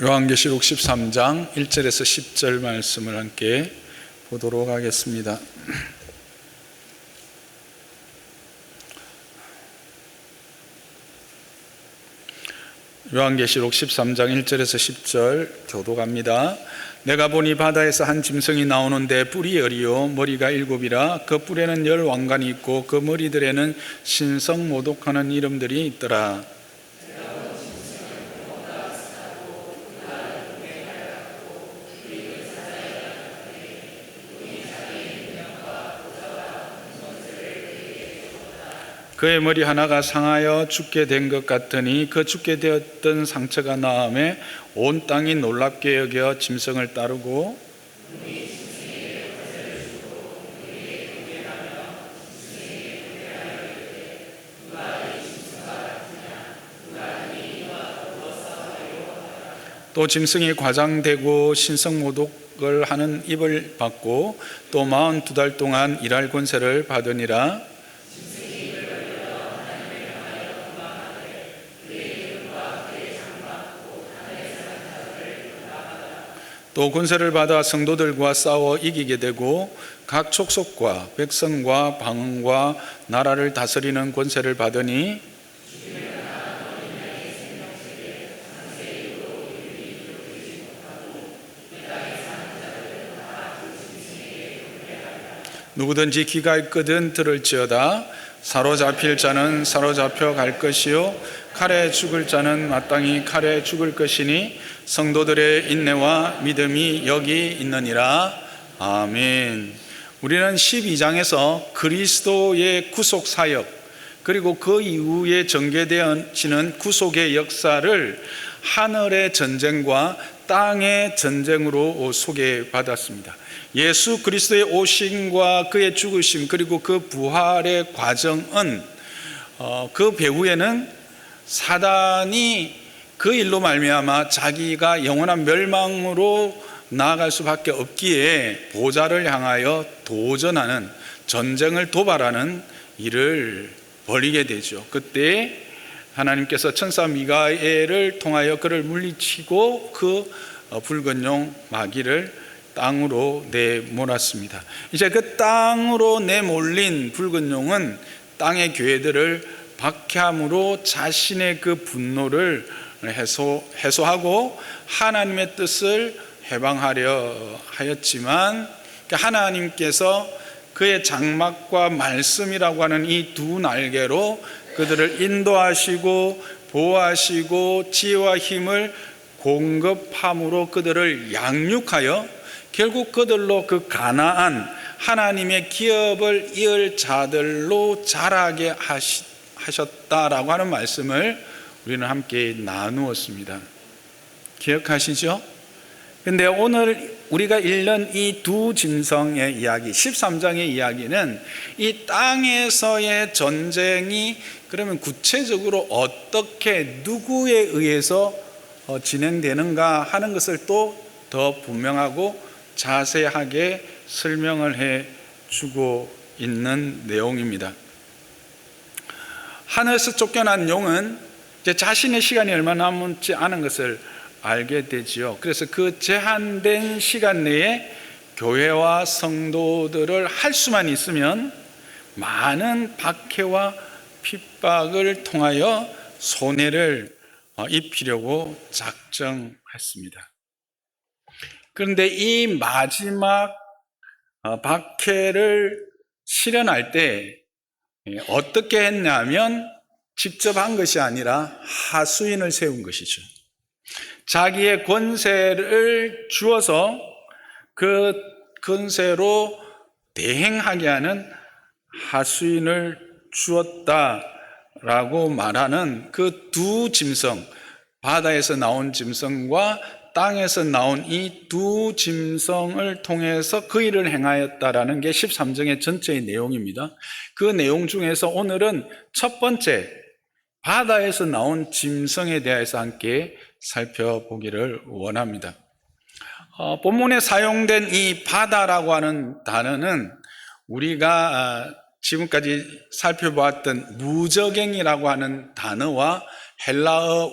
요한계시록 13장 1절에서 10절 말씀을 함께 보도록 하겠습니다. 요한계시록 13장 1절에서 10절 교독합니다. 내가 보니 바다에서 한 짐승이 나오는데 뿔이 10이요 머리가 7이라 그 뿔에는 10 왕관이 있고 그 머리들에는 신성모독하는 이름들이 있더라. 그의 머리 하나가 상하여 죽게 된 것 같으니 그 죽게 되었던 상처가 나음에 온 땅이 놀랍게 여겨 짐승을 따르고 또 짐승이 과장되고 신성모독을 하는 입을 받고 또 42달 동안 일할 권세를 받으니라. 또 권세를 받아 성도들과 싸워 이기게 되고 각 족속과 백성과 방언과 나라를 다스리는 권세를 받으니 누구든지 귀가 있거든 들을지어다. 사로잡힐 자는 사로잡혀 갈 것이요 칼에 죽을 자는 마땅히 칼에 죽을 것이니 성도들의 인내와 믿음이 여기 있느니라. 아멘. 우리는 12장에서 그리스도의 구속 사역 그리고 그 이후에 전개되어지는 구속의 역사를 하늘의 전쟁과 땅의 전쟁으로 소개받았습니다. 예수 그리스도의 오심과 그의 죽으심 그리고 그 부활의 과정은 그 배후에는 사단이 그 일로 말미암아 자기가 영원한 멸망으로 나아갈 수밖에 없기에 보좌를 향하여 도전하는 전쟁을 도발하는 일을 벌이게 되죠. 그때 하나님께서 천사 미가엘을 통하여 그를 물리치고 그 붉은 용 마귀를 땅으로 내몰았습니다. 이제 그 땅으로 내몰린 붉은 용은 땅의 교회들을 박해함으로 자신의 그 분노를 해소하고 하나님의 뜻을 해방하려 하였지만 하나님께서 그의 장막과 말씀이라고 하는 이 두 날개로 그들을 인도하시고 보호하시고 지혜와 힘을 공급함으로 그들을 양육하여 결국 그들로 그 가나안 하나님의 기업을 이을 자들로 자라게 하셨다라고 하는 말씀을 우리는 함께 나누었습니다. 기억하시죠? 근데 오늘 우리가 읽는 이 두 짐승의 이야기 13장의 이야기는 이 땅에서의 전쟁이 그러면 구체적으로 어떻게 누구에 의해서 진행되는가 하는 것을 또 더 분명하고 자세하게 설명을 해 주고 있는 내용입니다. 하늘에서 쫓겨난 용은 이제 자신의 시간이 얼마 남지 않은 것을 알게 되지요. 그래서 그 제한된 시간 내에 교회와 성도들을 할 수만 있으면 많은 박해와 핍박을 통하여 손해를 입히려고 작정했습니다. 그런데 이 마지막 박해를 실현할 때 어떻게 했냐면 직접 한 것이 아니라 하수인을 세운 것이죠. 자기의 권세를 주어서 그 권세로 대행하게 하는 하수인을 주었다라고 말하는 그 두 짐승, 바다에서 나온 짐승과 땅에서 나온 이 두 짐승을 통해서 그 일을 행하였다라는 게 13장의 전체의 내용입니다. 그 내용 중에서 오늘은 첫 번째 바다에서 나온 짐승에 대해서 함께 살펴보기를 원합니다. 본문에 사용된 이 바다라고 하는 단어는 우리가 지금까지 살펴보았던 무저갱이라고 하는 단어와 헬라어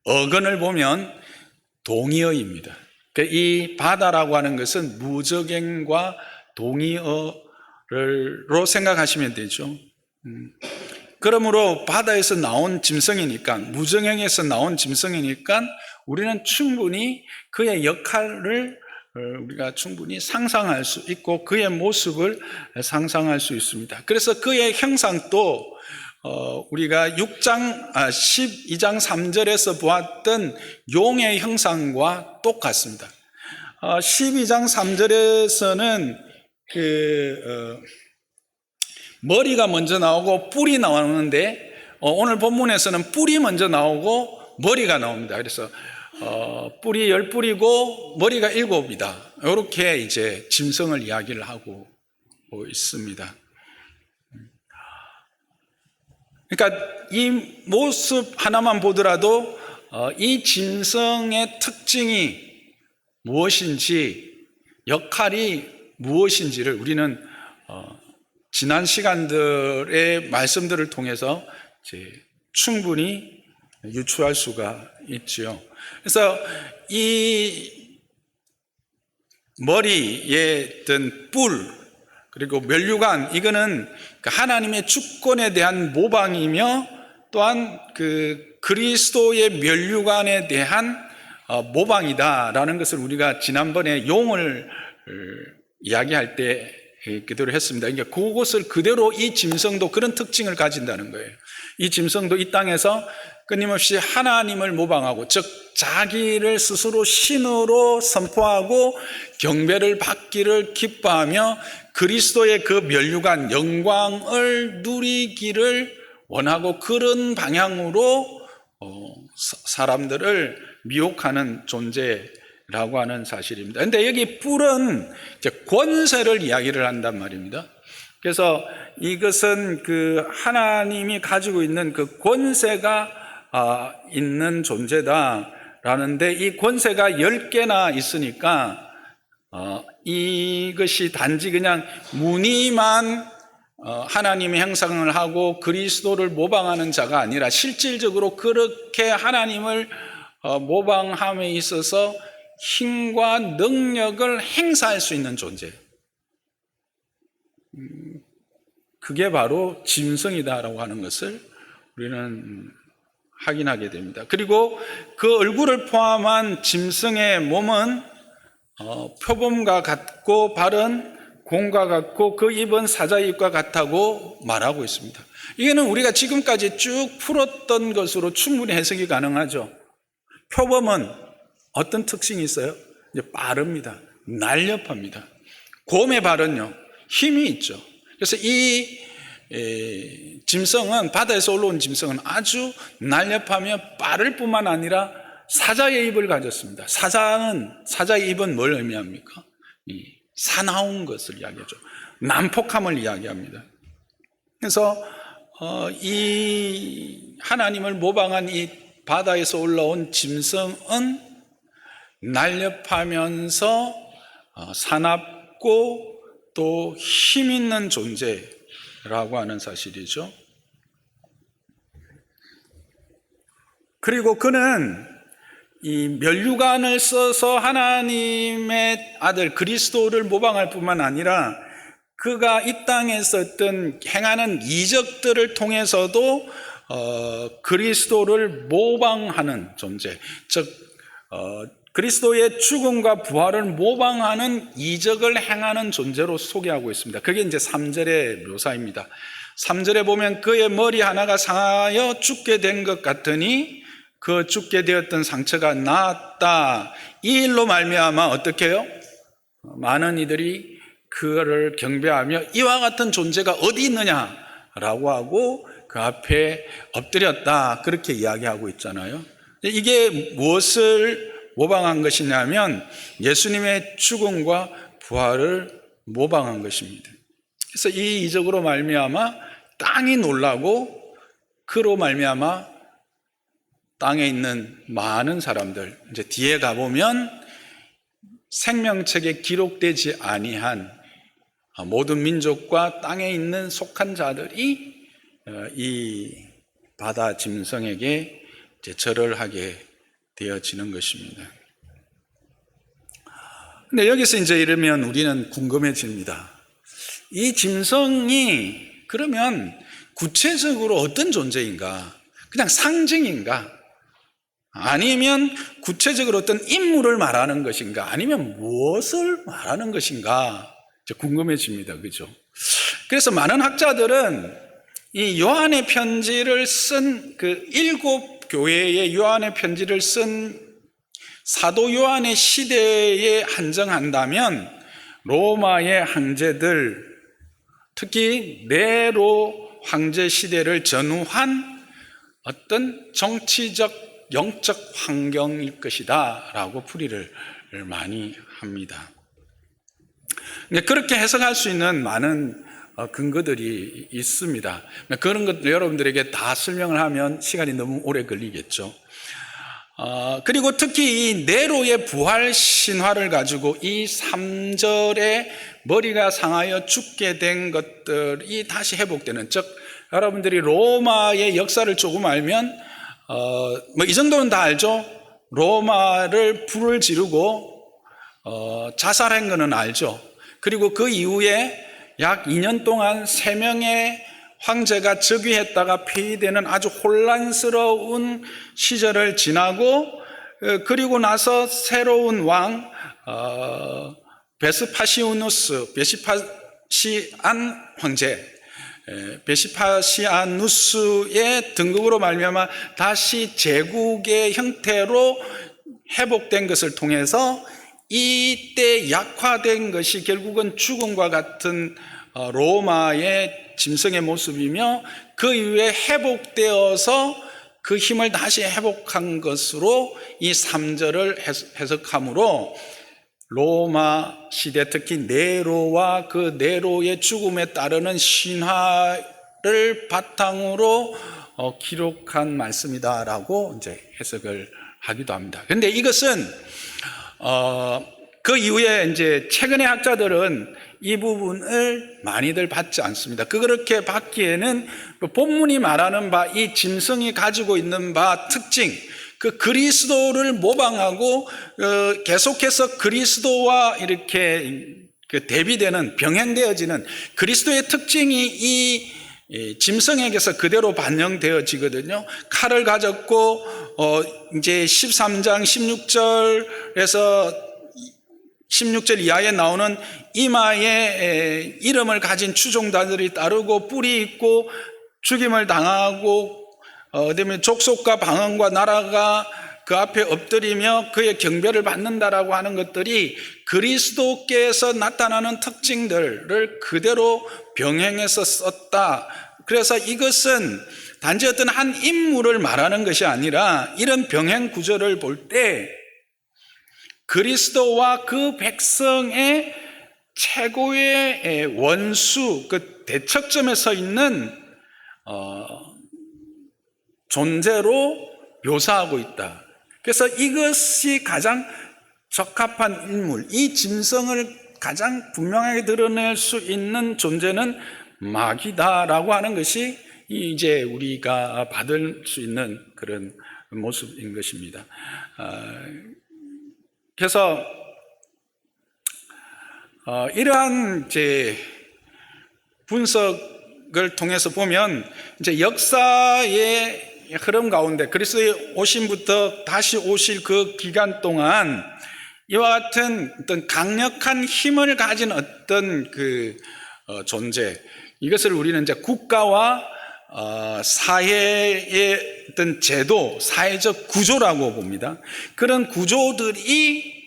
어근을 보면 동의어입니다. 이 바다라고 하는 것은 무적행과 동의어로 생각하시면 되죠. 그러므로 바다에서 나온 짐승이니까, 무정행에서 나온 짐승이니까 우리는 충분히 그의 역할을 우리가 충분히 상상할 수 있고 그의 모습을 상상할 수 있습니다. 그래서 그의 형상도 우리가 12장 3절에서 보았던 용의 형상과 똑같습니다. 12장 3절에서는 머리가 먼저 나오고 뿔이 나오는데 오늘 본문에서는 뿔이 먼저 나오고 머리가 나옵니다. 그래서 뿔이 10뿔이고 머리가 7이다. 이렇게 이제 짐승을 이야기를 하고 있습니다. 그러니까 이 모습 하나만 보더라도 이 짐승의 특징이 무엇인지, 역할이 무엇인지를 우리는 지난 시간들의 말씀들을 통해서 이제 충분히 유추할 수가 있지요. 그래서 이 머리에 든 뿔 그리고 면류관, 이거는 하나님의 주권에 대한 모방이며 또한 그리스도의 면류관에 대한 모방이다라는 것을 우리가 지난번에 용을 이야기할 때 그대로 했습니다. 그러니까 그것을 그대로 이 짐승도 그런 특징을 가진다는 거예요. 이 짐승도 이 땅에서 끊임없이 하나님을 모방하고, 즉 자기를 스스로 신으로 선포하고 경배를 받기를 기뻐하며 그리스도의 그 면류관 영광을 누리기를 원하고 그런 방향으로 사람들을 미혹하는 존재라고 하는 사실입니다. 그런데 여기 뿔은 이제 권세를 이야기를 한단 말입니다. 그래서 이것은 그 하나님이 가지고 있는 그 권세가 있는 존재다라는데, 이 권세가 10개나 있으니까 이것이 단지 그냥 무늬만 하나님의 형상을 하고 그리스도를 모방하는 자가 아니라 실질적으로 그렇게 하나님을 모방함에 있어서 힘과 능력을 행사할 수 있는 존재, 그게 바로 짐승이다라고 하는 것을 우리는 확인하게 됩니다. 그리고 그 얼굴을 포함한 짐승의 몸은 표범과 같고 발은 곰과 같고 그 입은 사자의 입과 같다고 말하고 있습니다. 이거는 우리가 지금까지 쭉 풀었던 것으로 충분히 해석이 가능하죠. 표범은 어떤 특징이 있어요? 이제 빠릅니다. 날렵합니다. 곰의 발은요, 힘이 있죠. 그래서 이 짐승은, 바다에서 올라온 짐승은 아주 날렵하며 빠를 뿐만 아니라 사자의 입을 가졌습니다. 사자의 입은 뭘 의미합니까? 사나운 것을 이야기하죠. 난폭함을 이야기합니다. 그래서 이 하나님을 모방한 이 바다에서 올라온 짐승은 날렵하면서 사납고 또 힘 있는 존재라고 하는 사실이죠. 그리고 그는 이 면류관을 써서 하나님의 아들 그리스도를 모방할 뿐만 아니라 그가 이 땅에서 어떤 행하는 이적들을 통해서도 그리스도를 모방하는 존재, 즉 그리스도의 죽음과 부활을 모방하는 이적을 행하는 존재로 소개하고 있습니다. 그게 이제 3절의 묘사입니다. 3절에 보면 그의 머리 하나가 상하여 죽게 된 것 같으니 그 죽게 되었던 상처가 나았다. 이 일로 말미암아 어떻게 해요? 많은 이들이 그를 경배하며 이와 같은 존재가 어디 있느냐라고 하고 그 앞에 엎드렸다, 그렇게 이야기하고 있잖아요. 이게 무엇을 모방한 것이냐면 예수님의 죽음과 부활을 모방한 것입니다. 그래서 이 이적으로 말미암아 땅이 놀라고 그로 말미암아 땅에 있는 많은 사람들, 이제 뒤에 가보면 생명책에 기록되지 아니한 모든 민족과 땅에 있는 속한 자들이 이 바다 짐승에게 이제 절을 하게 되어지는 것입니다. 근데 여기서 이제 이러면 우리는 궁금해집니다. 이 짐승이 그러면 구체적으로 어떤 존재인가? 그냥 상징인가? 아니면 구체적으로 어떤 인물을 말하는 것인가? 아니면 무엇을 말하는 것인가? 궁금해집니다. 그죠? 그래서 많은 학자들은 이 요한의 편지를 쓴 그 7교회의 요한의 편지를 쓴 사도 요한의 시대에 한정한다면 로마의 황제들, 특히 네로 황제 시대를 전후한 어떤 정치적 영적 환경일 것이다 라고 풀이를 많이 합니다. 그렇게 해석할 수 있는 많은 근거들이 있습니다. 그런 것들 여러분들에게 다 설명을 하면 시간이 너무 오래 걸리겠죠. 그리고 특히 이 네로의 부활 신화를 가지고 이 3절에 머리가 상하여 죽게 된 것들이 다시 회복되는, 즉 여러분들이 로마의 역사를 조금 알면 뭐 이 정도는 다 알죠. 로마를 불을 지르고 자살한 거는 알죠. 그리고 그 이후에 약 2년 동안 3명의 황제가 즉위했다가 폐위되는 아주 혼란스러운 시절을 지나고, 그리고 나서 새로운 왕 베스파시안 황제, 베스파시아누스의 등극으로 말미암아 다시 제국의 형태로 회복된 것을 통해서 이때 약화된 것이 결국은 죽음과 같은 로마의 짐승의 모습이며, 그 이후에 회복되어서 그 힘을 다시 회복한 것으로 이 3절을 해석하므로 로마 시대, 특히 네로와 그 네로의 죽음에 따르는 신화를 바탕으로 기록한 말씀이다라고 이제 해석을 하기도 합니다. 그런데 이것은 그 이후에 이제 최근의 학자들은 이 부분을 많이들 받지 않습니다. 그렇게 받기에는 본문이 말하는 바 이 짐승이 가지고 있는 바 특징, 그 그리스도를 모방하고 계속해서 그리스도와 이렇게 대비되는, 병행되어지는 그리스도의 특징이 이 짐승에게서 그대로 반영되어지거든요. 칼을 가졌고 이제 13장 16절에서 16절 이하에 나오는 이마에 이름을 가진 추종자들이 따르고 뿔이 있고 죽임을 당하고 그다음에 족속과 방언과 나라가 그 앞에 엎드리며 그의 경배를 받는다라고 하는 것들이 그리스도께서 나타나는 특징들을 그대로 병행해서 썼다. 그래서 이것은 단지 어떤 한 인물을 말하는 것이 아니라 이런 병행 구조를 볼 때 그리스도와 그 백성의 최고의 원수, 그 대척점에 서 있는 존재로 묘사하고 있다. 그래서 이것이 가장 적합한 인물, 이 짐승을 가장 분명하게 드러낼 수 있는 존재는 마귀다라고 하는 것이 이제 우리가 받을 수 있는 그런 모습인 것입니다. 그래서 이러한 이제 분석을 통해서 보면 이제 역사의 흐름 가운데 그리스도의 오심부터 다시 오실 그 기간 동안 이와 같은 어떤 강력한 힘을 가진 어떤 그 존재, 이것을 우리는 이제 국가와 사회의 어떤 제도, 사회적 구조라고 봅니다. 그런 구조들이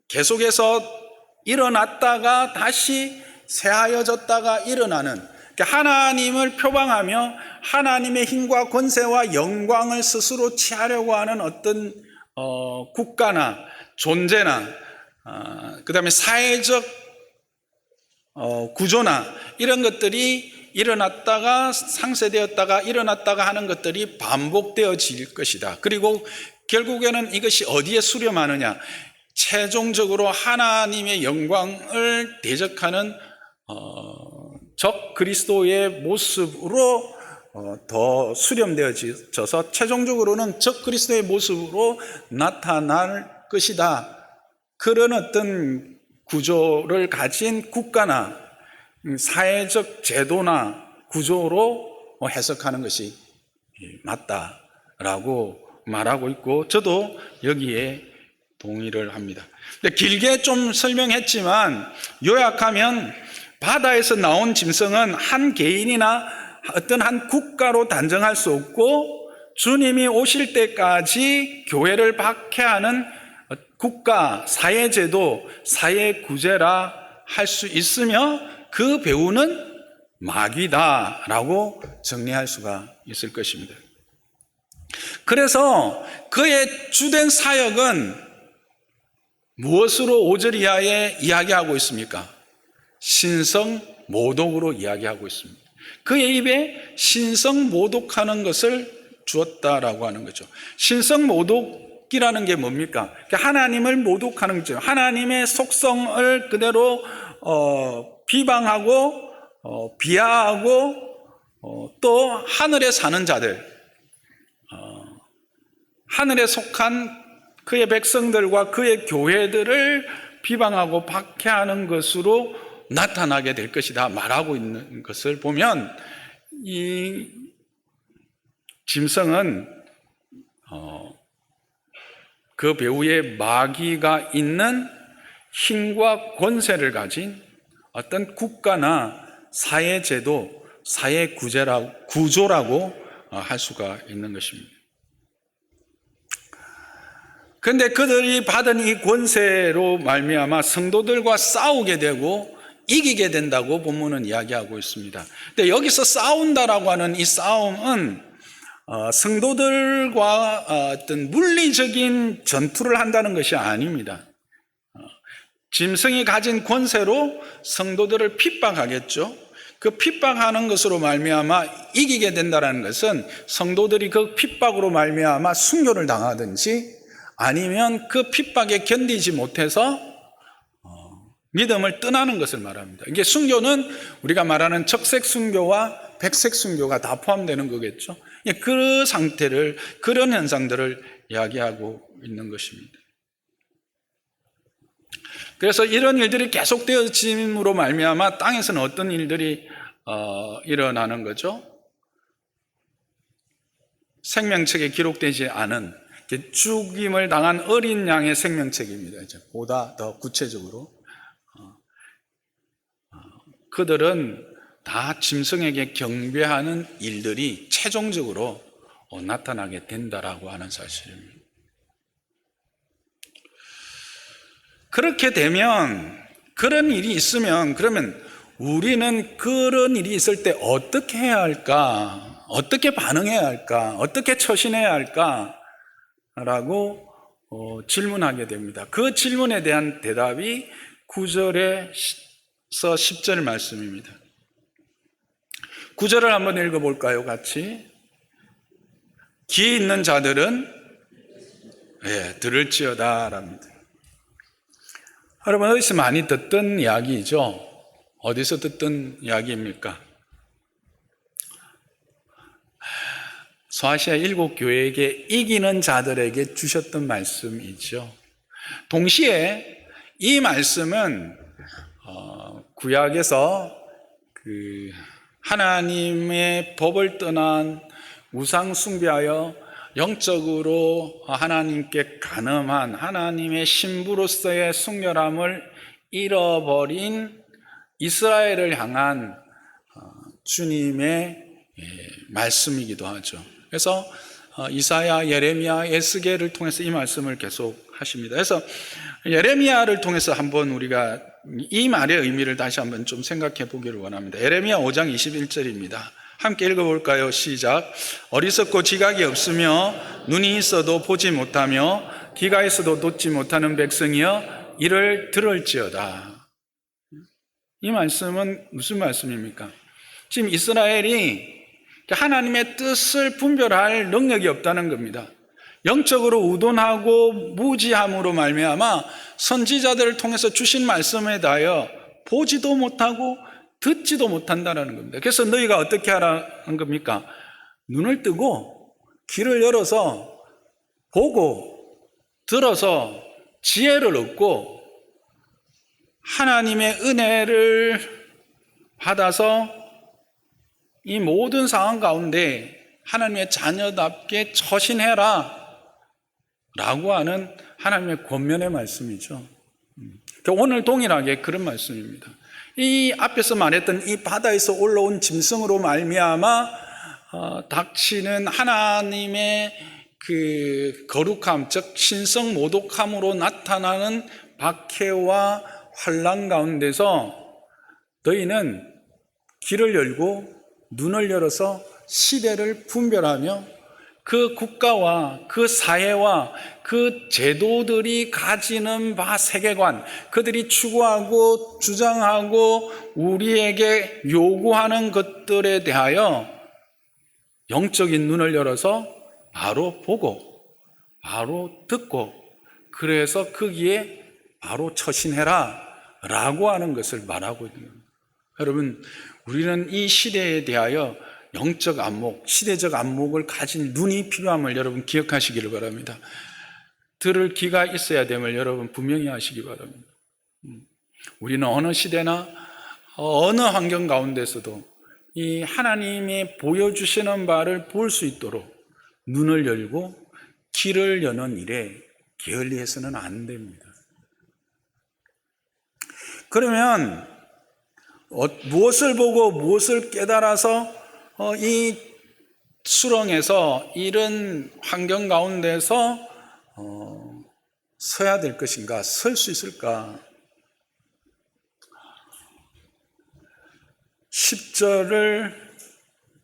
계속해서 일어났다가 다시 쇠하여졌다가 일어나는, 하나님을 표방하며 하나님의 힘과 권세와 영광을 스스로 취하려고 하는 어떤 국가나 존재나 그 다음에 사회적 구조나 이런 것들이 일어났다가 상쇄되었다가 일어났다가 하는 것들이 반복되어질 것이다. 그리고 결국에는 이것이 어디에 수렴하느냐, 최종적으로 하나님의 영광을 대적하는 적 그리스도의 모습으로 더 수렴되어져서 최종적으로는 적그리스도의 모습으로 나타날 것이다. 그런 어떤 구조를 가진 국가나 사회적 제도나 구조로 해석하는 것이 맞다라고 말하고 있고, 저도 여기에 동의를 합니다. 근데 길게 좀 설명했지만 요약하면 바다에서 나온 짐승은 한 개인이나 어떤 한 국가로 단정할 수 없고, 주님이 오실 때까지 교회를 박해하는 국가, 사회제도, 사회구제라 할 수 있으며, 그 배후는 마귀다라고 정리할 수가 있을 것입니다. 그래서 그의 주된 사역은 무엇으로 5절 이하에 이야기하고 있습니까? 신성모독으로 이야기하고 있습니다. 그의 입에 신성모독하는 것을 주었다라고 하는 거죠. 신성모독이라는 게 뭡니까? 하나님을 모독하는 거죠. 하나님의 속성을 그대로 비방하고 비하하고 또 하늘에 사는 자들, 하늘에 속한 그의 백성들과 그의 교회들을 비방하고 박해하는 것으로 나타나게 될 것이다 말하고 있는 것을 보면, 이 짐승은 그 배후에 마귀가 있는 힘과 권세를 가진 어떤 국가나 사회제도, 사회구조라고 할 수가 있는 것입니다. 그런데 그들이 받은 이 권세로 말미암아 성도들과 싸우게 되고 이기게 된다고 본문은 이야기하고 있습니다. 근데 여기서 싸운다라고 하는 이 싸움은 성도들과 어떤 물리적인 전투를 한다는 것이 아닙니다. 짐승이 가진 권세로 성도들을 핍박하겠죠. 그 핍박하는 것으로 말미암아 이기게 된다는 것은 성도들이 그 핍박으로 말미암아 순교를 당하든지 아니면 그 핍박에 견디지 못해서 믿음을 떠나는 것을 말합니다. 이게 순교는 우리가 말하는 적색 순교와 백색 순교가 다 포함되는 거겠죠. 그 상태를, 그런 현상들을 이야기하고 있는 것입니다. 그래서 이런 일들이 계속되어짐으로 말미암아 땅에서는 어떤 일들이 일어나는 거죠? 생명책에 기록되지 않은 죽임을 당한 어린 양의 생명책입니다. 보다 더 구체적으로 그들은 다 짐승에게 경배하는 일들이 최종적으로 나타나게 된다라고 하는 사실입니다. 그렇게 되면, 그런 일이 있으면, 그러면 우리는 그런 일이 있을 때 어떻게 해야 할까? 어떻게 반응해야 할까? 어떻게 처신해야 할까? 라고 질문하게 됩니다. 그 질문에 대한 대답이 9절에서 10절 말씀입니다. 9절을 한번 읽어볼까요? 같이. 귀 있는 자들은 들을지어다 랍니다. 여러분, 어디서 많이 듣던 이야기죠? 어디서 듣던 이야기입니까? 소아시아 7교회에게 이기는 자들에게 주셨던 말씀이죠. 동시에 이 말씀은 구약에서 하나님의 법을 떠난 우상 숭배하여 영적으로 하나님께 간음한 하나님의 신부로서의 순결함을 잃어버린 이스라엘을 향한 주님의 말씀이기도 하죠. 그래서 이사야, 예레미야, 에스겔을 통해서 이 말씀을 계속 하십니다. 그래서 예레미야를 통해서 한번 우리가 이 말의 의미를 다시 한번 좀 생각해 보기를 원합니다. 예레미야 5장 21절입니다. 함께 읽어볼까요? 시작. 어리석고 지각이 없으며 눈이 있어도 보지 못하며 귀가 있어도 듣지 못하는 백성이여 이를 들을지어다. 이 말씀은 무슨 말씀입니까? 지금 이스라엘이 하나님의 뜻을 분별할 능력이 없다는 겁니다. 영적으로 우둔하고 무지함으로 말미암아 선지자들을 통해서 주신 말씀에 대하여 보지도 못하고 듣지도 못한다라는 겁니다. 그래서 너희가 어떻게 하라는 겁니까? 눈을 뜨고 귀를 열어서 보고 들어서 지혜를 얻고 하나님의 은혜를 받아서 이 모든 상황 가운데 하나님의 자녀답게 처신해라 라고 하는 하나님의 권면의 말씀이죠. 오늘 동일하게 그런 말씀입니다. 이 앞에서 말했던 이 바다에서 올라온 짐승으로 말미암아 닥치는 하나님의 그 거룩함, 즉 신성 모독함으로 나타나는 박해와 환난 가운데서 너희는 귀를 열고 눈을 열어서 시대를 분별하며 그 국가와 그 사회와 그 제도들이 가지는 바 세계관, 그들이 추구하고 주장하고 우리에게 요구하는 것들에 대하여 영적인 눈을 열어서 바로 보고 바로 듣고 그래서 거기에 바로 처신해라 라고 하는 것을 말하고 있는 겁니다. 여러분, 우리는 이 시대에 대하여 영적 안목, 시대적 안목을 가진 눈이 필요함을 여러분 기억하시기를 바랍니다. 들을 귀가 있어야 됨을 여러분 분명히 하시기 바랍니다. 우리는 어느 시대나 어느 환경 가운데서도 이 하나님이 보여주시는 바를 볼 수 있도록 눈을 열고 귀를 여는 일에 게을리해서는 안 됩니다. 그러면 무엇을 보고 무엇을 깨달아서 이 수렁에서 이런 환경 가운데서 서야 될 것인가, 설 수 있을까? 10절을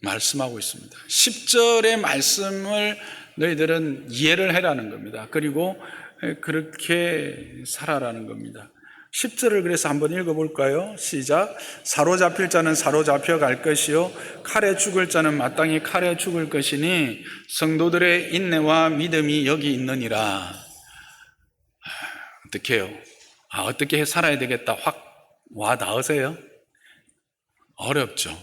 말씀하고 있습니다. 10절의 말씀을 너희들은 이해를 해라는 겁니다. 그리고 그렇게 살아라는 겁니다. 10절을 그래서 한번 읽어볼까요? 시작. 사로잡힐 자는 사로잡혀 갈 것이요 칼에 죽을 자는 마땅히 칼에 죽을 것이니 성도들의 인내와 믿음이 여기 있느니라. 어떻게 해요? 어떻게 해 살아야 되겠다 확 와 닿으세요? 어렵죠.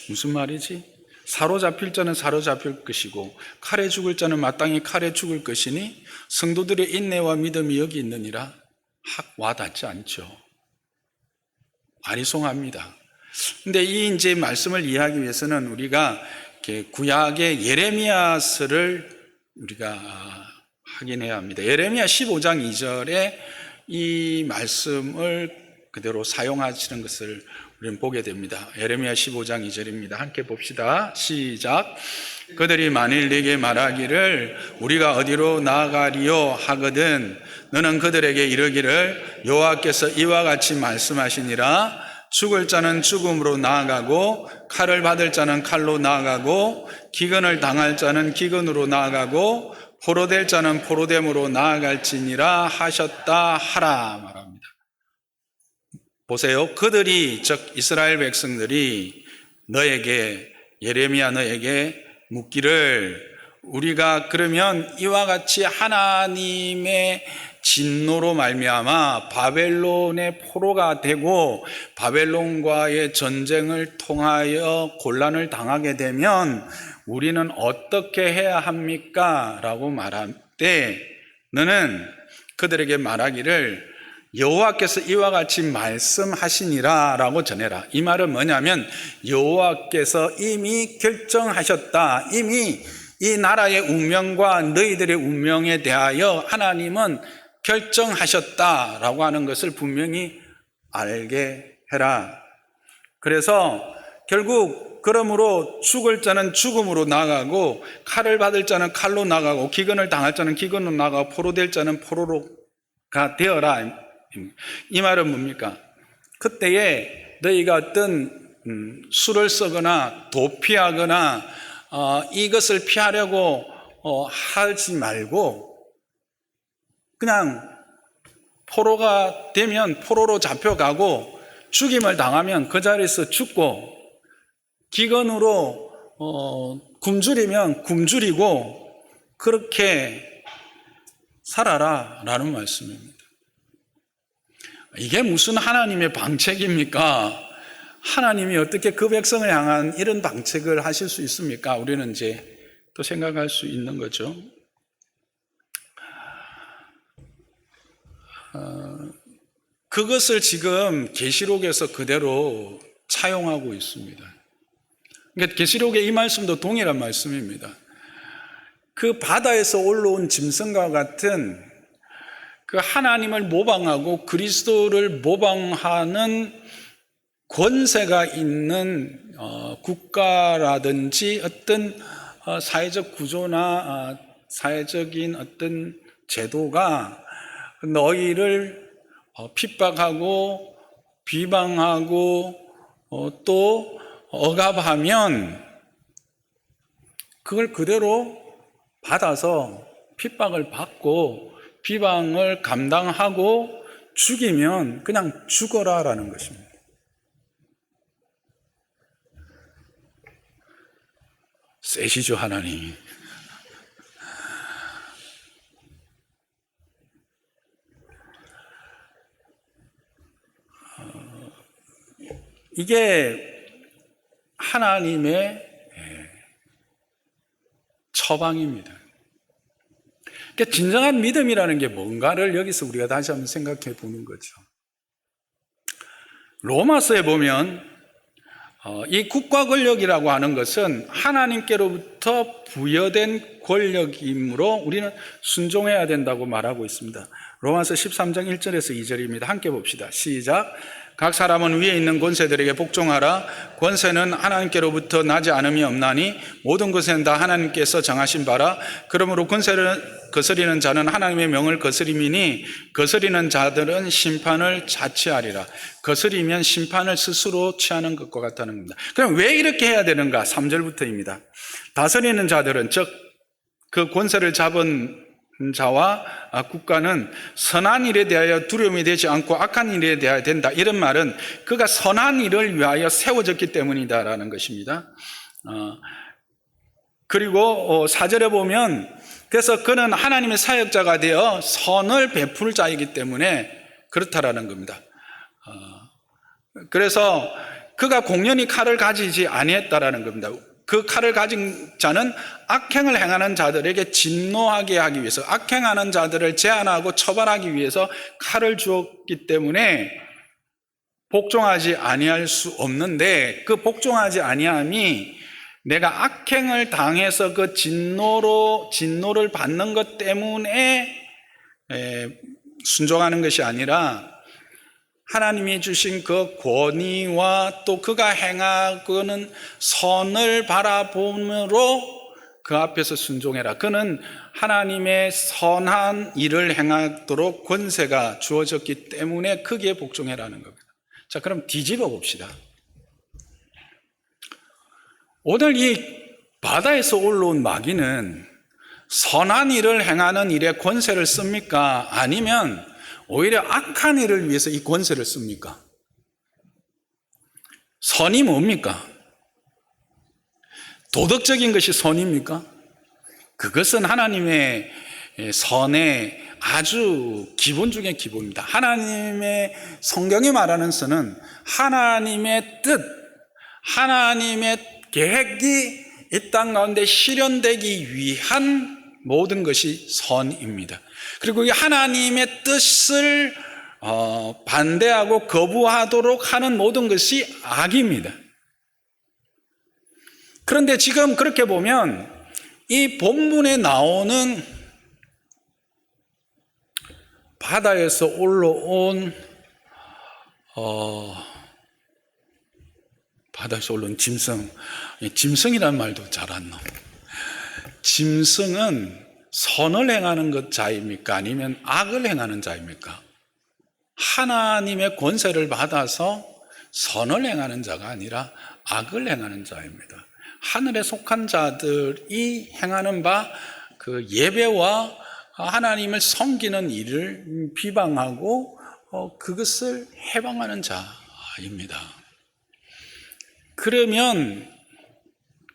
무슨 말이지? 사로잡힐 자는 사로잡힐 것이고 칼에 죽을 자는 마땅히 칼에 죽을 것이니 성도들의 인내와 믿음이 여기 있느니라. 확 와닿지 않죠. 아리송합니다. 근데 이 이제 말씀을 이해하기 위해서는 우리가 구약의 예레미야서를 우리가 확인해야 합니다. 예레미야 15장 2절에 이 말씀을 그대로 사용하시는 것을 우리는 보게 됩니다. 예레미야 15장 2절입니다. 함께 봅시다. 시작. 그들이 만일 네게 말하기를 우리가 어디로 나아가리요 하거든 너는 그들에게 이르기를 여호와께서 이와 같이 말씀하시니라. 죽을 자는 죽음으로 나아가고 칼을 받을 자는 칼로 나아가고 기근을 당할 자는 기근으로 나아가고 포로될 자는 포로됨으로 나아갈지니라 하셨다 하라 말합니다. 보세요. 그들이 즉 이스라엘 백성들이 너에게 예레미야 너에게 묻기를 우리가 그러면 이와 같이 하나님의 진노로 말미암아 바벨론의 포로가 되고 바벨론과의 전쟁을 통하여 곤란을 당하게 되면 우리는 어떻게 해야 합니까? 라고 말할 때 너는 그들에게 말하기를 여호와께서 이와 같이 말씀하시니라 라고 전해라. 이 말은 뭐냐면 여호와께서 이미 결정하셨다. 이미 이 나라의 운명과 너희들의 운명에 대하여 하나님은 결정하셨다라고 하는 것을 분명히 알게 해라. 그래서 결국 그러므로 죽을 자는 죽음으로 나가고 칼을 받을 자는 칼로 나가고 기근을 당할 자는 기근으로 나가고 포로될 자는 포로가 되어라. 이 말은 뭡니까? 그때에 너희가 어떤 술을 쓰거나 도피하거나 이것을 피하려고 하지 말고 그냥 포로가 되면 포로로 잡혀가고 죽임을 당하면 그 자리에서 죽고 기근으로 굶주리면 굶주리고 그렇게 살아라 라는 말씀입니다. 이게 무슨 하나님의 방책입니까? 하나님이 어떻게 그 백성을 향한 이런 방책을 하실 수 있습니까? 우리는 이제 또 생각할 수 있는 거죠. 그것을 지금 계시록에서 그대로 차용하고 있습니다. 그러니까 계시록의 이 말씀도 동일한 말씀입니다. 그 바다에서 올라온 짐승과 같은 그 하나님을 모방하고 그리스도를 모방하는 권세가 있는 국가라든지 어떤 사회적 구조나 사회적인 어떤 제도가 너희를 핍박하고 비방하고 또 억압하면 그걸 그대로 받아서 핍박을 받고 비방을 감당하고 죽이면 그냥 죽어라라는 것입니다. 세시죠, 하나님. 이게 하나님의 처방입니다. 그러니까 진정한 믿음이라는 게 뭔가를 여기서 우리가 다시 한번 생각해 보는 거죠. 로마서에 보면 이 국가 권력이라고 하는 것은 하나님께로부터 부여된 권력이므로 우리는 순종해야 된다고 말하고 있습니다. 로마서 13장 1절에서 2절입니다. 함께 봅시다. 시작. 각 사람은 위에 있는 권세들에게 복종하라. 권세는 하나님께로부터 나지 않음이 없나니 모든 것은 다 하나님께서 정하신 바라. 그러므로 권세를 거스리는 자는 하나님의 명을 거스림이니 거스리는 자들은 심판을 자취하리라. 거스리면 심판을 스스로 취하는 것과 같다는 겁니다. 그럼 왜 이렇게 해야 되는가? 3절부터입니다. 다스리는 자들은 즉 그 권세를 잡은 자와 국가는 선한 일에 대하여 두려움이 되지 않고 악한 일에 대하여 된다. 이런 말은 그가 선한 일을 위하여 세워졌기 때문이다라는 것입니다. 그리고 4절에 보면 그래서 그는 하나님의 사역자가 되어 선을 베풀 자이기 때문에 그렇다라는 겁니다. 그래서 그가 공연히 칼을 가지지 아니했다라는 겁니다. 그 칼을 가진 자는 악행을 행하는 자들에게 진노하게 하기 위해서, 악행하는 자들을 제한하고 처벌하기 위해서 칼을 주었기 때문에 복종하지 아니할 수 없는데, 그 복종하지 아니함이 내가 악행을 당해서 그 진노를 받는 것 때문에 순종하는 것이 아니라 하나님이 주신 그 권위와 또 그가 행하고는 선을 바라봄으로 그 앞에서 순종해라. 그는 하나님의 선한 일을 행하도록 권세가 주어졌기 때문에 거기에 복종해라는 겁니다. 자, 그럼 뒤집어 봅시다. 오늘 이 바다에서 올라온 마귀는 선한 일을 행하는 일에 권세를 씁니까? 아니면 오히려 악한 일을 위해서 이 권세를 씁니까? 선이 뭡니까? 도덕적인 것이 선입니까? 그것은 하나님의 선의 아주 기본 중에 기본입니다. 하나님의 성경이 말하는 선은 하나님의 뜻, 하나님의 계획이 이 땅 가운데 실현되기 위한 모든 것이 선입니다. 그리고 이 하나님의 뜻을 반대하고 거부하도록 하는 모든 것이 악입니다. 그런데 지금 그렇게 보면 이 본문에 나오는 바다에서 올라온 짐승이란 말도 잘 안 나옵니다. 짐승은 선을 행하는 것 자입니까? 아니면 악을 행하는 자입니까? 하나님의 권세를 받아서 선을 행하는 자가 아니라 악을 행하는 자입니다. 하늘에 속한 자들이 행하는 바 그 예배와 하나님을 섬기는 일을 비방하고 그것을 해방하는 자입니다.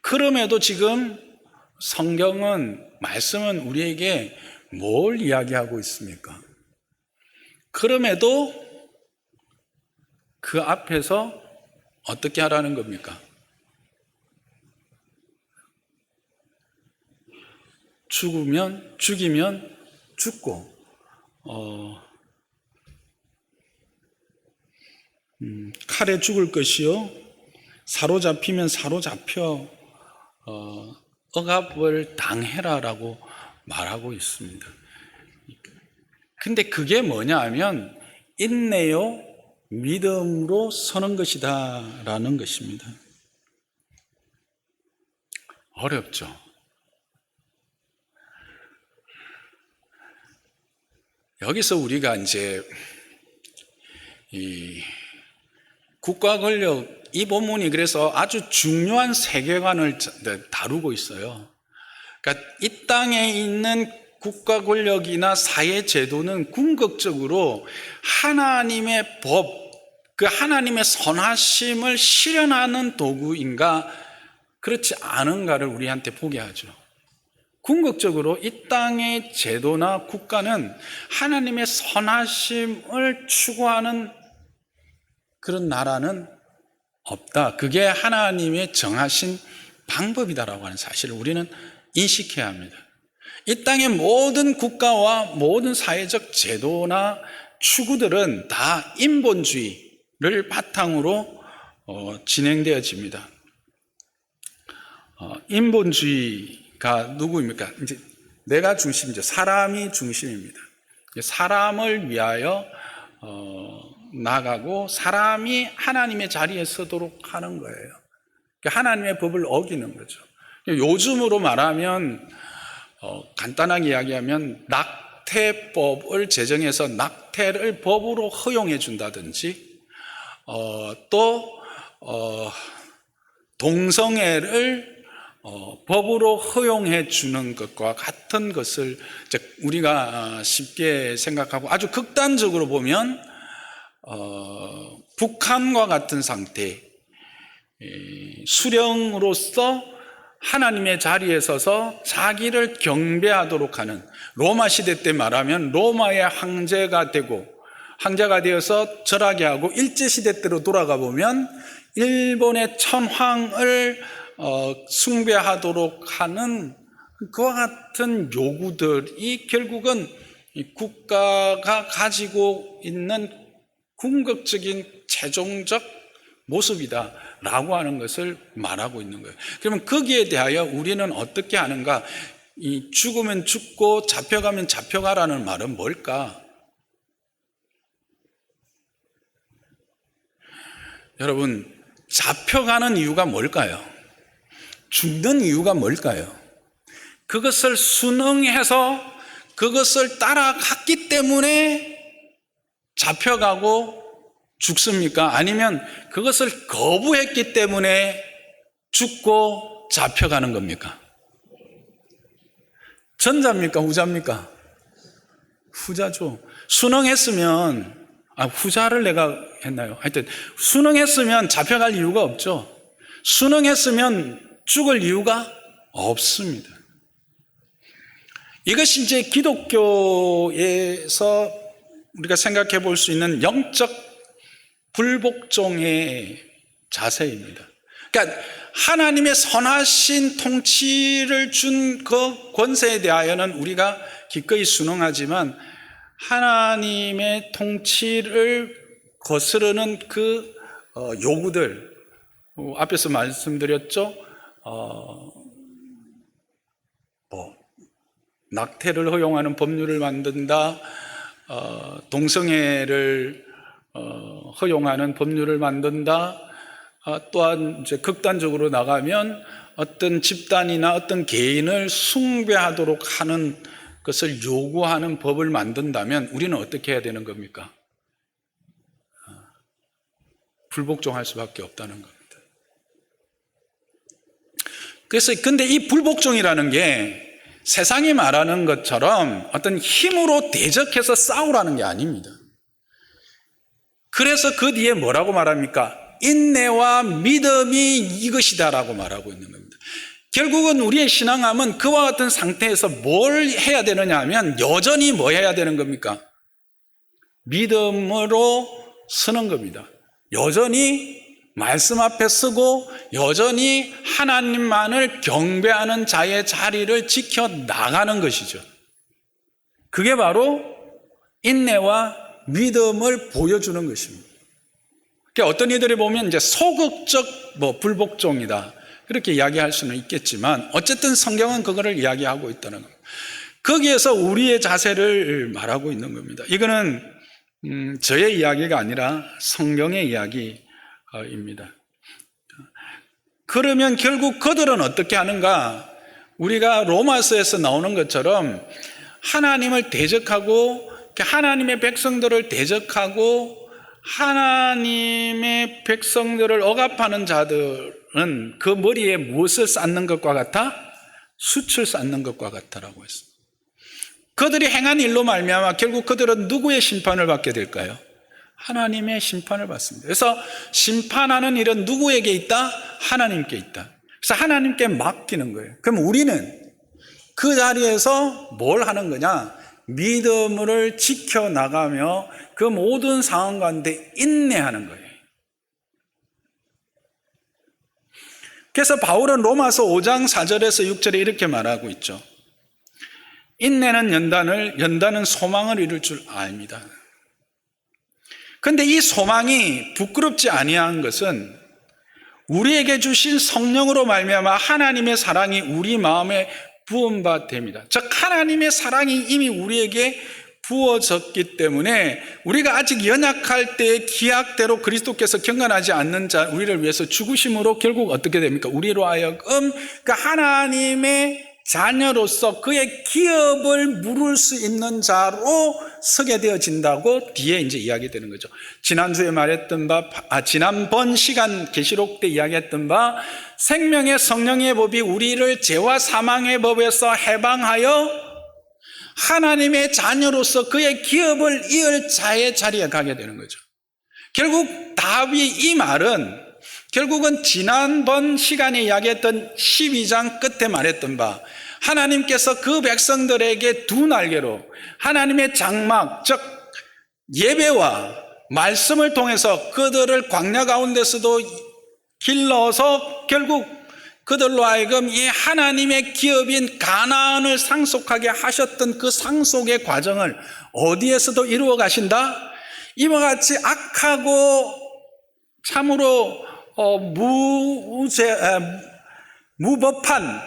그럼에도 지금 말씀은 우리에게 뭘 이야기하고 있습니까? 그럼에도 그 앞에서 어떻게 하라는 겁니까? 죽이면 죽고, 칼에 죽을 것이요, 사로잡히면 사로잡혀 억압을 당해라라고 말하고 있습니다. 근데 그게 뭐냐 하면 인내요 믿음으로 서는 것이다 라는 것입니다. 어렵죠. 여기서 우리가 이제 이 국가 권력, 이 본문이 그래서 아주 중요한 세계관을 다루고 있어요. 그러니까 이 땅에 있는 국가 권력이나 사회 제도는 궁극적으로 하나님의 법, 그 하나님의 선하심을 실현하는 도구인가 그렇지 않은가를 우리한테 보게 하죠. 궁극적으로 이 땅의 제도나 국가는 하나님의 선하심을 추구하는 그런 나라는 없다. 그게 하나님의 정하신 방법이다라고 하는 사실을 우리는 인식해야 합니다. 이 땅의 모든 국가와 모든 사회적 제도나 추구들은 다 인본주의를 바탕으로 진행되어집니다. 인본주의가 누구입니까? 이제 내가 중심이죠. 사람이 중심입니다. 사람을 위하여 나가고 사람이 하나님의 자리에 서도록 하는 거예요. 하나님의 법을 어기는 거죠. 요즘으로 말하면 간단하게 이야기하면 낙태법을 제정해서 낙태를 법으로 허용해 준다든지 또 동성애를 법으로 허용해 주는 것과 같은 것을 우리가 쉽게 생각하고 아주 극단적으로 보면 북한과 같은 상태, 수령으로서 하나님의 자리에 서서 자기를 경배하도록 하는, 로마 시대 때 말하면 로마의 황제가 되어서 절하게 하고, 일제시대 때로 돌아가 보면 일본의 천황을 숭배하도록 하는 그와 같은 요구들이 결국은 국가가 가지고 있는 궁극적인 최종적 모습이다라고 하는 것을 말하고 있는 거예요. 그러면 거기에 대하여 우리는 어떻게 하는가? 이 죽으면 죽고 잡혀가면 잡혀가라는 말은 뭘까? 여러분, 잡혀가는 이유가 뭘까요? 죽는 이유가 뭘까요? 그것을 순응해서 그것을 따라갔기 때문에 잡혀가고 죽습니까? 아니면 그것을 거부했기 때문에 죽고 잡혀가는 겁니까? 전자입니까? 후자입니까? 후자죠. 순응했으면, 후자를 내가 했나요? 하여튼 순응했으면 잡혀갈 이유가 없죠. 순응했으면 죽을 이유가 없습니다. 이것이 이제 기독교에서 우리가 생각해 볼 수 있는 영적 불복종의 자세입니다. 그러니까 하나님의 선하신 통치를 준 그 권세에 대하여는 우리가 기꺼이 순응하지만 하나님의 통치를 거스르는 그 요구들, 앞에서 말씀드렸죠. 낙태를 허용하는 법률을 만든다, 동성애를 허용하는 법률을 만든다, 또한 이제 극단적으로 나가면 어떤 집단이나 어떤 개인을 숭배하도록 하는 것을 요구하는 법을 만든다면 우리는 어떻게 해야 되는 겁니까? 불복종할 수밖에 없다는 겁니다. 그래서 근데 이 불복종이라는 게 세상이 말하는 것처럼 어떤 힘으로 대적해서 싸우라는 게 아닙니다. 그래서 그 뒤에 뭐라고 말합니까? 인내와 믿음이 이것이다라고 말하고 있는 겁니다. 결국은 우리의 신앙함은 그와 같은 상태에서 뭘 해야 되느냐 하면 여전히 뭐 해야 되는 겁니까? 믿음으로 서는 겁니다. 여전히 말씀 앞에 서고 여전히 하나님만을 경배하는 자의 자리를 지켜나가는 것이죠. 그게 바로 인내와 믿음을 보여주는 것입니다. 그러니까 어떤 이들이 보면 이제 소극적 불복종이다, 그렇게 이야기할 수는 있겠지만 어쨌든 성경은 그거를 이야기하고 있다는 겁니다. 거기에서 우리의 자세를 말하고 있는 겁니다. 이거는 저의 이야기가 아니라 성경의 이야기입니다. 그러면 결국 그들은 어떻게 하는가? 우리가 로마서에서 나오는 것처럼 하나님을 대적하고 하나님의 백성들을 대적하고 하나님의 백성들을 억압하는 자들은 그 머리에 무엇을 쌓는 것과 같아? 숯을 쌓는 것과 같다라고 했습니다. 그들이 행한 일로 말미암아 결국 그들은 누구의 심판을 받게 될까요? 하나님의 심판을 받습니다. 그래서 심판하는 일은 누구에게 있다? 하나님께 있다. 그래서 하나님께 맡기는 거예요. 그럼 우리는 그 자리에서 뭘 하는 거냐? 믿음을 지켜나가며 그 모든 상황 가운데 인내하는 거예요. 그래서 바울은 로마서 5장 4절에서 6절에 이렇게 말하고 있죠. 인내는 연단은 소망을 이룰 줄 압니다. 그런데 이 소망이 부끄럽지 아니한 것은 우리에게 주신 성령으로 말미암아 하나님의 사랑이 우리 마음에 부은 됩니다. 즉 하나님의 사랑이 이미 우리에게 부어졌기 때문에 우리가 아직 연약할 때의 기약대로 그리스도께서 경건하지 않는 자 우리를 위해서 죽으심으로 결국 어떻게 됩니까? 우리로 하여금 그 하나님의 자녀로서 그의 기업을 물을 수 있는 자로 서게 되어진다고 뒤에 이제 이야기되는 거죠. 지난주에 말했던 지난번 시간 계시록 때 이야기했던 바 생명의 성령의 법이 우리를 죄와 사망의 법에서 해방하여 하나님의 자녀로서 그의 기업을 이을 자의 자리에 가게 되는 거죠. 결국 다윗 이 말은 결국은 지난번 시간에 이야기했던 12장 끝에 말했던 바 하나님께서 그 백성들에게 두 날개로 하나님의 장막 즉 예배와 말씀을 통해서 그들을 광야 가운데서도 길러서 결국 그들로 하여금 이 하나님의 기업인 가나안을 상속하게 하셨던 그 상속의 과정을 어디에서도 이루어 가신다? 이와 같이 악하고 참으로 무법한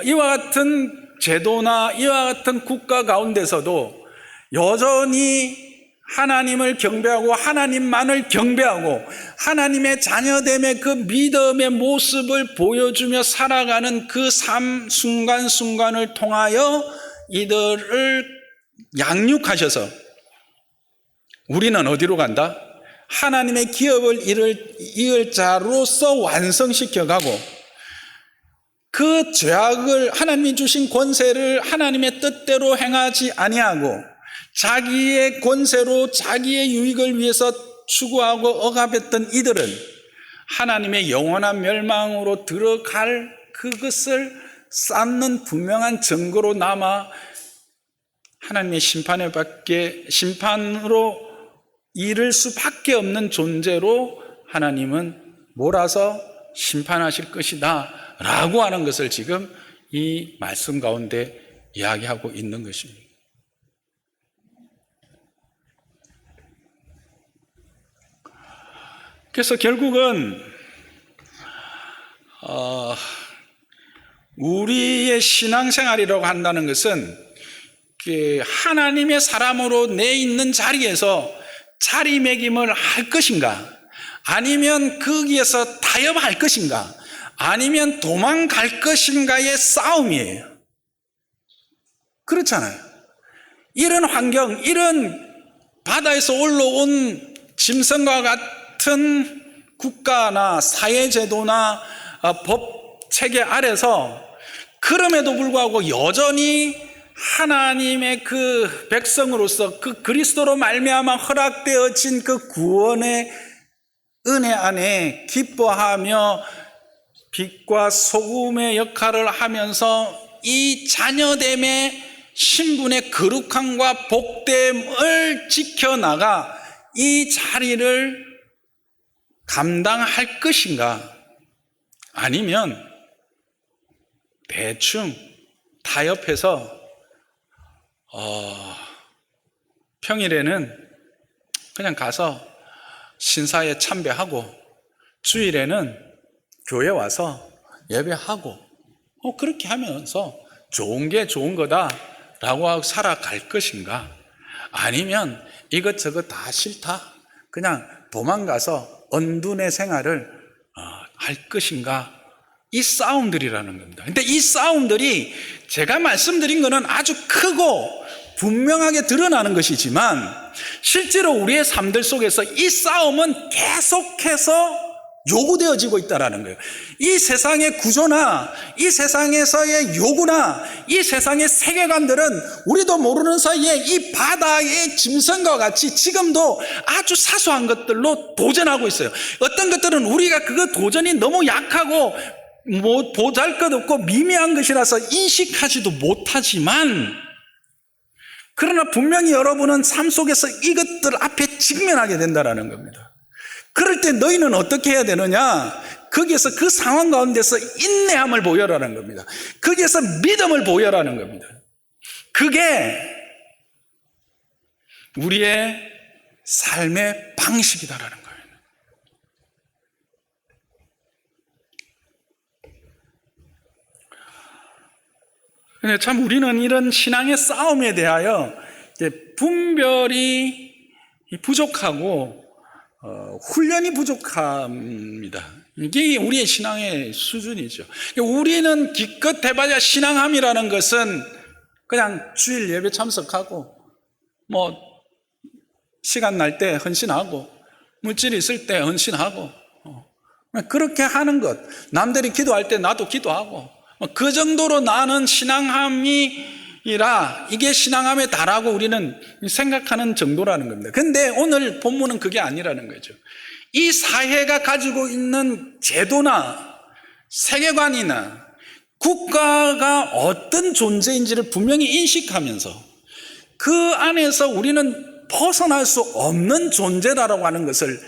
이와 같은 제도나 이와 같은 국가 가운데서도 여전히 하나님을 경배하고 하나님만을 경배하고 하나님의 자녀됨의 그 믿음의 모습을 보여주며 살아가는 그 삶 순간순간을 통하여 이들을 양육하셔서 우리는 어디로 간다? 하나님의 기업을 이을 자로서 완성시켜가고 그 죄악을 하나님이 주신 권세를 하나님의 뜻대로 행하지 아니하고 자기의 권세로 자기의 유익을 위해서 추구하고 억압했던 이들은 하나님의 영원한 멸망으로 들어갈 그것을 쌓는 분명한 증거로 남아 하나님의 심판으로 이를 수밖에 없는 존재로 하나님은 몰아서 심판하실 것이다 라고 하는 것을 지금 이 말씀 가운데 이야기하고 있는 것입니다. 그래서 결국은 우리의 신앙생활이라고 한다는 것은 하나님의 사람으로 내 있는 자리에서 자리매김을 할 것인가, 아니면 거기에서 타협할 것인가, 아니면 도망갈 것인가의 싸움이에요. 그렇잖아요. 이런 환경, 이런 바다에서 올라온 짐승과 같은 국가나 사회제도나 법체계 아래서 그럼에도 불구하고 여전히 하나님의 그 백성으로서 그 그리스도로 말미암아 허락되어진 그 구원의 은혜 안에 기뻐하며 빛과 소금의 역할을 하면서 이 자녀됨의 신분의 거룩함과 복됨을 지켜나가 이 자리를 감당할 것인가? 아니면 대충 타협해서 평일에는 그냥 가서 신사에 참배하고 주일에는 교회 와서 예배하고 그렇게 하면서 좋은 게 좋은 거다라고 하고 살아갈 것인가? 아니면 이것저것 다 싫다, 그냥 도망가서 언둔의 생활을 할 것인가? 이 싸움들이라는 겁니다. 근데 이 싸움들이 제가 말씀드린 거는 아주 크고 분명하게 드러나는 것이지만 실제로 우리의 삶들 속에서 이 싸움은 계속해서 요구되어지고 있다는 거예요. 이 세상의 구조나 이 세상에서의 요구나 이 세상의 세계관들은 우리도 모르는 사이에 이 바다의 짐승과 같이 지금도 아주 사소한 것들로 도전하고 있어요. 어떤 것들은 우리가 그 도전이 너무 약하고 보잘것없고 미미한 것이라서 인식하지도 못하지만, 그러나 분명히 여러분은 삶 속에서 이것들 앞에 직면하게 된다는 겁니다. 그럴 때 너희는 어떻게 해야 되느냐? 거기에서 그 상황 가운데서 인내함을 보여라는 겁니다. 거기에서 믿음을 보여라는 겁니다. 그게 우리의 삶의 방식이다라는 거예요. 근데 참 우리는 이런 신앙의 싸움에 대하여 분별이 부족하고 훈련이 부족합니다. 이게 우리의 신앙의 수준이죠. 우리는 기껏 해봐야 신앙함이라는 것은 그냥 주일 예배 참석하고 시간 날 때 헌신하고 물질이 있을 때 헌신하고 그렇게 하는 것, 남들이 기도할 때 나도 기도하고 그 정도로 나는 신앙함이라 이게 신앙함에 달하고 우리는 생각하는 정도라는 겁니다. 근데 오늘 본문은 그게 아니라는 거죠. 이 사회가 가지고 있는 제도나 세계관이나 국가가 어떤 존재인지를 분명히 인식하면서 그 안에서 우리는 벗어날 수 없는 존재다라고 하는 것을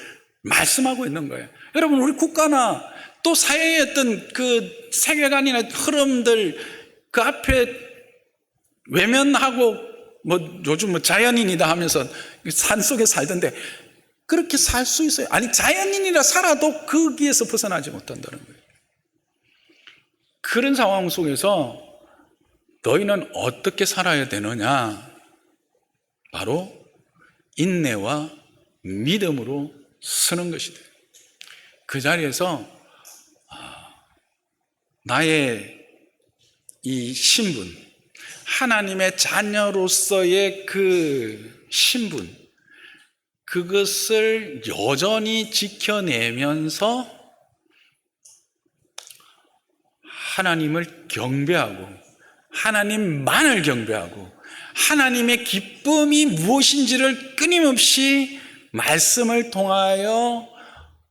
말씀하고 있는 거예요. 여러분, 우리 국가나 또 사회의 어떤 그 세계관이나 흐름들 그 앞에 외면하고 요즘 자연인이다 하면서 산속에 살던데 그렇게 살 수 있어요? 아니, 자연인이라 살아도 거기에서 벗어나지 못한다는 거예요. 그런 상황 속에서 너희는 어떻게 살아야 되느냐? 바로 인내와 믿음으로 서는 것이다. 그 자리에서 나의 이 신분, 하나님의 자녀로서의 그 신분, 그것을 여전히 지켜내면서 하나님을 경배하고 하나님만을 경배하고 하나님의 기쁨이 무엇인지를 끊임없이 말씀을 통하여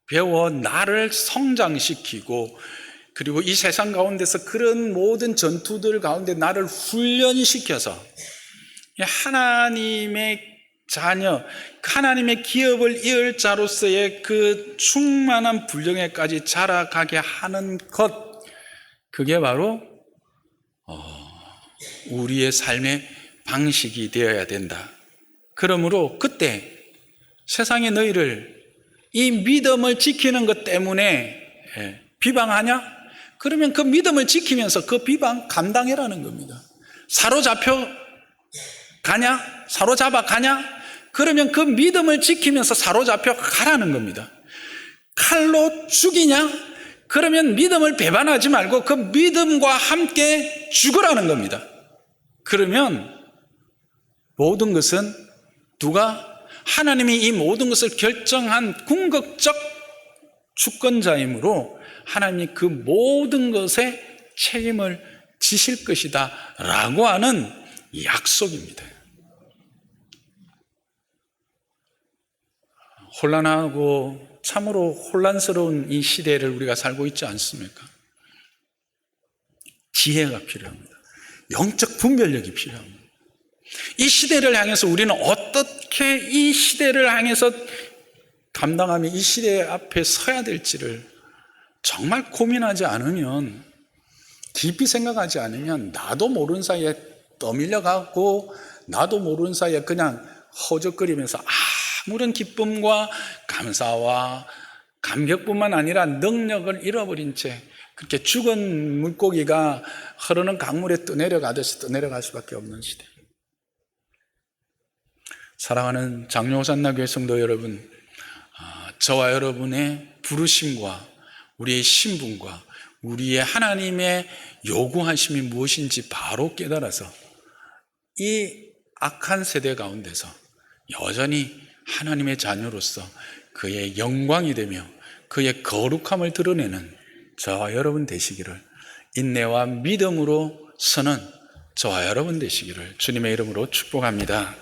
배워 나를 성장시키고, 그리고 이 세상 가운데서 그런 모든 전투들 가운데 나를 훈련시켜서 하나님의 자녀, 하나님의 기업을 이을 자로서의 그 충만한 분량에까지 자라가게 하는 것, 그게 바로 우리의 삶의 방식이 되어야 된다. 그러므로 그때 세상에 너희를 이 믿음을 지키는 것 때문에 비방하냐? 그러면 그 믿음을 지키면서 그 비방 감당해라는 겁니다. 사로잡혀 가냐? 사로잡아 가냐? 그러면 그 믿음을 지키면서 사로잡혀 가라는 겁니다. 칼로 죽이냐? 그러면 믿음을 배반하지 말고 그 믿음과 함께 죽으라는 겁니다. 그러면 모든 것은 누가? 하나님이 이 모든 것을 결정한 궁극적 주권자이므로 하나님이 그 모든 것에 책임을 지실 것이다 라고 하는 약속입니다. 혼란하고 참으로 혼란스러운 이 시대를 우리가 살고 있지 않습니까? 지혜가 필요합니다. 영적 분별력이 필요합니다. 이 시대를 향해서 우리는 어떻게 이 시대를 향해서 감당하며 이 시대 앞에 서야 될지를 정말 고민하지 않으면, 깊이 생각하지 않으면 나도 모르는 사이에 떠밀려가고 나도 모르는 사이에 그냥 허적거리면서 아무런 기쁨과 감사와 감격뿐만 아니라 능력을 잃어버린 채 그렇게 죽은 물고기가 흐르는 강물에 떠내려가듯이 떠내려갈 수밖에 없는 시대. 사랑하는 장로산나교회 성도 여러분, 저와 여러분의 부르심과 우리의 신분과 우리의 하나님의 요구하심이 무엇인지 바로 깨달아서 이 악한 세대 가운데서 여전히 하나님의 자녀로서 그의 영광이 되며 그의 거룩함을 드러내는 저와 여러분 되시기를, 인내와 믿음으로 서는 저와 여러분 되시기를 주님의 이름으로 축복합니다.